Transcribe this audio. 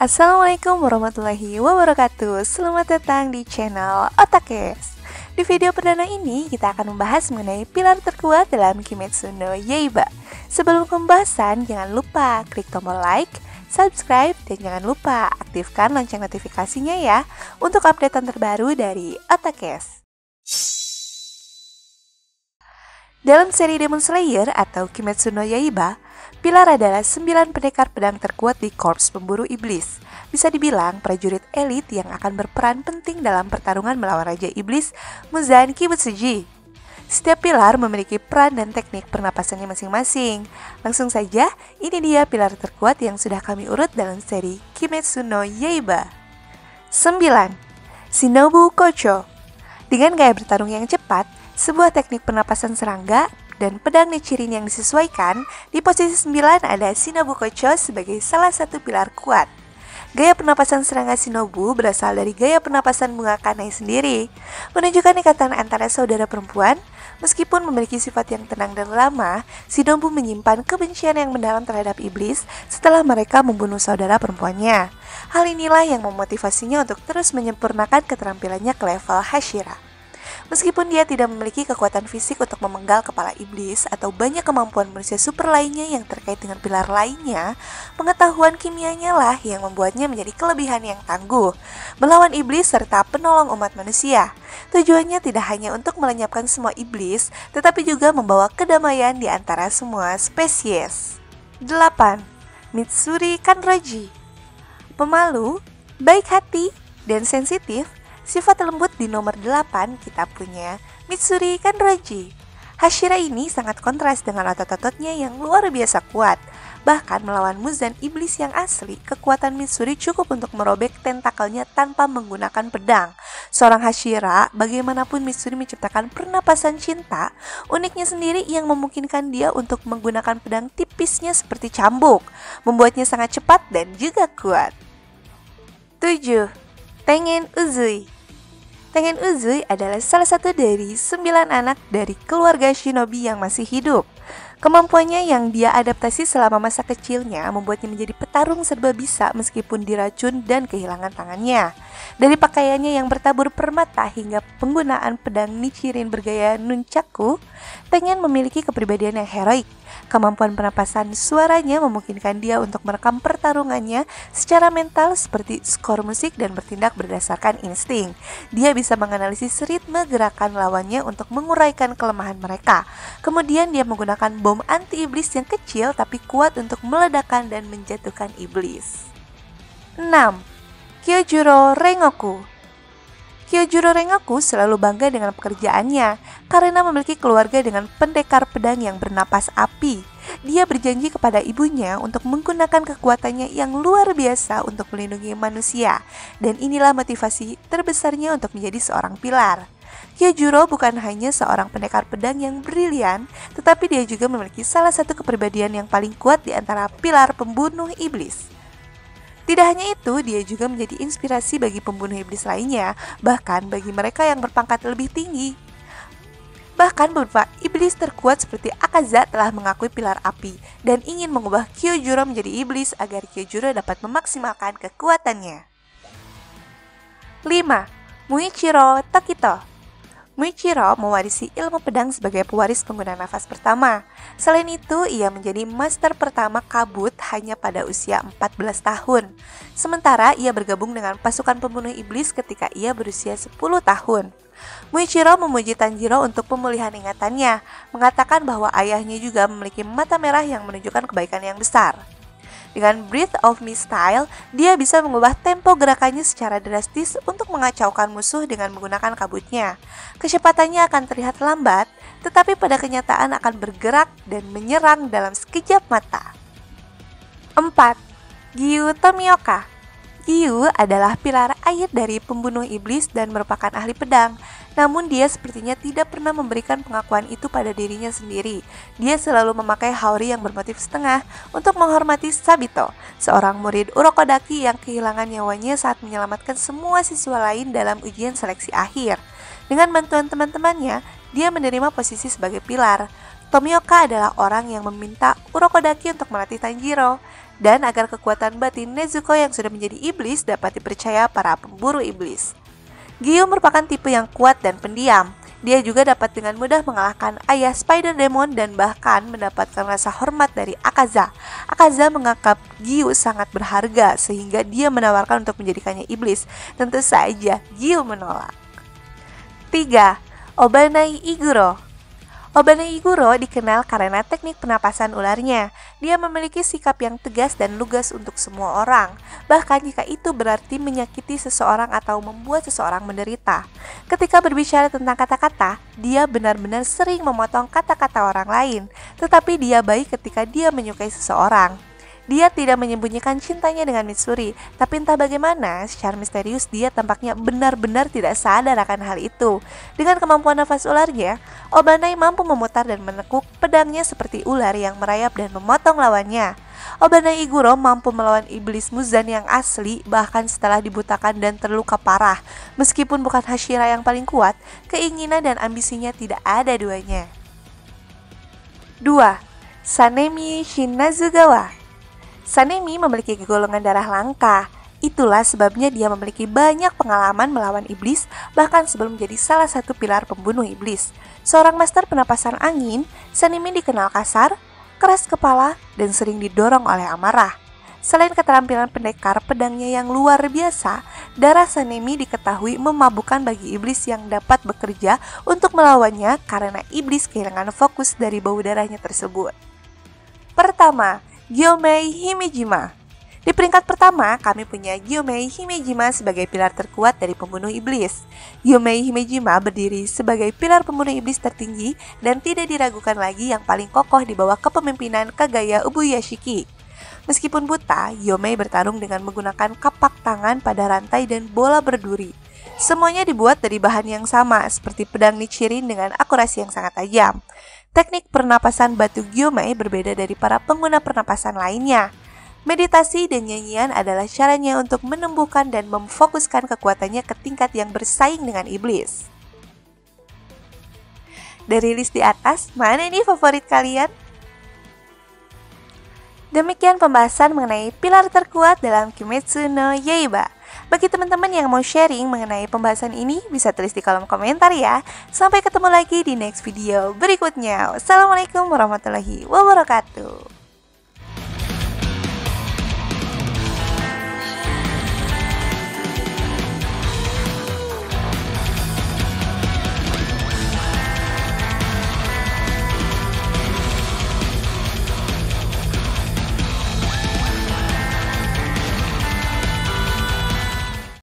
Assalamualaikum warahmatullahi wabarakatuh. Selamat datang di channel Otakes. Di video perdana ini kita akan membahas mengenai pilar terkuat dalam Kimetsu no Yaiba. Sebelum pembahasan, jangan lupa klik tombol like, subscribe, dan jangan lupa aktifkan lonceng notifikasinya ya untuk updatean terbaru dari Otakes. Dalam seri Demon Slayer atau Kimetsu no Yaiba, pilar adalah 9 pendekar pedang terkuat di Korps Pemburu Iblis. Bisa dibilang prajurit elit yang akan berperan penting dalam pertarungan melawan Raja Iblis, Muzan Kibutsuji. Setiap pilar memiliki peran dan teknik pernapasannya masing-masing. Langsung saja, ini dia pilar terkuat yang sudah kami urut dalam seri Kimetsu no Yaiba. 9. Shinobu Kocho. Dengan gaya bertarung yang cepat, sebuah teknik pernapasan serangga dan pedang Nichirin yang disesuaikan, di posisi 9 ada Shinobu Kocho sebagai salah satu pilar kuat. Gaya pernapasan serangga Shinobu berasal dari gaya pernapasan bunga kanai sendiri, menunjukkan ikatan antara saudara perempuan. Meskipun memiliki sifat yang tenang dan ramah, Shinobu menyimpan kebencian yang mendalam terhadap iblis setelah mereka membunuh saudara perempuannya. Hal inilah yang memotivasinya untuk terus menyempurnakan keterampilannya ke level Hashira. Meskipun dia tidak memiliki kekuatan fisik untuk memenggal kepala iblis atau banyak kemampuan manusia super lainnya yang terkait dengan pilar lainnya, pengetahuan kimianya lah yang membuatnya menjadi kelebihan yang tangguh, melawan iblis serta penolong umat manusia. Tujuannya tidak hanya untuk melenyapkan semua iblis, tetapi juga membawa kedamaian di antara semua spesies. 8. Mitsuri Kanroji. Pemalu, baik hati, dan sensitif. Sifat lembut di nomor 8 kita punya Mitsuri Kanroji. Hashira ini sangat kontras dengan otot-ototnya yang luar biasa kuat. Bahkan melawan Muzan iblis yang asli, kekuatan Mitsuri cukup untuk merobek tentakelnya tanpa menggunakan pedang. Seorang Hashira, bagaimanapun Mitsuri menciptakan pernapasan cinta, uniknya sendiri yang memungkinkan dia untuk menggunakan pedang tipisnya seperti cambuk, membuatnya sangat cepat dan juga kuat. 7. Tengen Uzui. Tengen Uzui adalah salah satu dari 9 anak dari keluarga shinobi yang masih hidup. Kemampuannya yang dia adaptasi selama masa kecilnya membuatnya menjadi petarung serba bisa meskipun diracun dan kehilangan tangannya. Dari pakaiannya yang bertabur permata hingga penggunaan pedang Nichirin bergaya nunchaku, Tengen memiliki kepribadian yang heroik. Kemampuan pernapasan suaranya memungkinkan dia untuk merekam pertarungannya secara mental seperti skor musik dan bertindak berdasarkan insting. Dia bisa menganalisis ritme gerakan lawannya untuk menguraikan kelemahan mereka. Kemudian dia menggunakan bom anti-iblis yang kecil tapi kuat untuk meledakkan dan menjatuhkan iblis. 6. Kyojuro Rengoku. Kyojuro Rengoku selalu bangga dengan pekerjaannya karena memiliki keluarga dengan pendekar pedang yang bernapas api. Dia berjanji kepada ibunya untuk menggunakan kekuatannya yang luar biasa untuk melindungi manusia, dan inilah motivasi terbesarnya untuk menjadi seorang pilar. Kyojuro bukan hanya seorang pendekar pedang yang brilian, tetapi dia juga memiliki salah satu kepribadian yang paling kuat di antara pilar pembunuh iblis. Tidak hanya itu, dia juga menjadi inspirasi bagi pembunuh iblis lainnya, bahkan bagi mereka yang berpangkat lebih tinggi. Bahkan beberapa iblis terkuat seperti Akaza telah mengakui pilar api dan ingin mengubah Kyojuro menjadi iblis agar Kyojuro dapat memaksimalkan kekuatannya. 5. Muichiro Tokito. Muichiro mewarisi ilmu pedang sebagai pewaris pengguna nafas pertama. Selain itu, ia menjadi master pertama kabut hanya pada usia 14 tahun. Sementara ia bergabung dengan pasukan pembunuh iblis ketika ia berusia 10 tahun. Muichiro memuji Tanjiro untuk pemulihan ingatannya, mengatakan bahwa ayahnya juga memiliki mata merah yang menunjukkan kebaikan yang besar. Dengan Breath of Me style, dia bisa mengubah tempo gerakannya secara drastis untuk mengacaukan musuh dengan menggunakan kabutnya. Kecepatannya akan terlihat lambat, tetapi pada kenyataan akan bergerak dan menyerang dalam sekejap mata. 4. Gyu Tomioka. Gyu adalah pilar air dari pembunuh iblis dan merupakan ahli pedang. Namun dia sepertinya tidak pernah memberikan pengakuan itu pada dirinya sendiri. Dia selalu memakai haori yang bermotif setengah untuk menghormati Sabito, seorang murid Urokodaki yang kehilangan nyawanya saat menyelamatkan semua siswa lain dalam ujian seleksi akhir. Dengan bantuan teman-temannya, dia menerima posisi sebagai pilar. Tomioka adalah orang yang meminta Urokodaki untuk melatih Tanjiro. dan agar kekuatan batin Nezuko yang sudah menjadi iblis dapat dipercaya para pemburu iblis. Gyu merupakan tipe yang kuat dan pendiam. Dia juga dapat dengan mudah mengalahkan ayah Spider Demon dan bahkan mendapatkan rasa hormat dari Akaza. Akaza menganggap Gyu sangat berharga sehingga dia menawarkan untuk menjadikannya iblis. Tentu saja Gyu menolak. 3. Obanai Iguro. Obanai Iguro dikenal karena teknik penapasan ularnya. Dia memiliki sikap yang tegas dan lugas untuk semua orang, bahkan jika itu berarti menyakiti seseorang atau membuat seseorang menderita. Ketika berbicara tentang kata-kata, dia benar-benar sering memotong kata-kata orang lain, tetapi dia baik ketika dia menyukai seseorang. Dia tidak menyembunyikan cintanya dengan Mitsuri, tapi entah bagaimana, secara misterius dia tampaknya benar-benar tidak sadar akan hal itu. Dengan kemampuan nafas ularnya, Obanai mampu memutar dan menekuk pedangnya seperti ular yang merayap dan memotong lawannya. Obanai Iguro mampu melawan iblis Muzan yang asli bahkan setelah dibutakan dan terluka parah. Meskipun bukan Hashira yang paling kuat, keinginan dan ambisinya tidak ada duanya. 2. Sanemi Shinazugawa. Sanemi memiliki golongan darah langka. Itulah sebabnya dia memiliki banyak pengalaman melawan iblis, bahkan sebelum menjadi salah satu pilar pembunuh iblis. Seorang master penapasan angin, Sanemi dikenal kasar, keras kepala, dan sering didorong oleh amarah. Selain keterampilan pendekar pedangnya yang luar biasa, darah Sanemi diketahui memabukkan bagi iblis yang dapat bekerja untuk melawannya karena iblis kehilangan fokus dari bau darahnya tersebut. Pertama, Gyomei Himejima. Di peringkat pertama, kami punya Gyomei Himejima sebagai pilar terkuat dari pembunuh iblis. Gyomei Himejima berdiri sebagai pilar pembunuh iblis tertinggi dan tidak diragukan lagi yang paling kokoh di bawah kepemimpinan Kagaya Ubuyashiki. Meskipun buta, Gyomei bertarung dengan menggunakan kapak tangan pada rantai dan bola berduri. Semuanya dibuat dari bahan yang sama, seperti pedang Nichirin dengan akurasi yang sangat tajam. Teknik pernapasan batu Gyomei berbeda dari para pengguna pernapasan lainnya. Meditasi dan nyanyian adalah caranya untuk menumbuhkan dan memfokuskan kekuatannya ke tingkat yang bersaing dengan iblis. Dari list di atas, mana nih favorit kalian? Demikian pembahasan mengenai pilar terkuat dalam Kimetsu no Yaiba. Bagi teman-teman yang mau sharing mengenai pembahasan ini, bisa tulis di kolom komentar ya. Sampai ketemu lagi di next video berikutnya. Wassalamualaikum warahmatullahi wabarakatuh.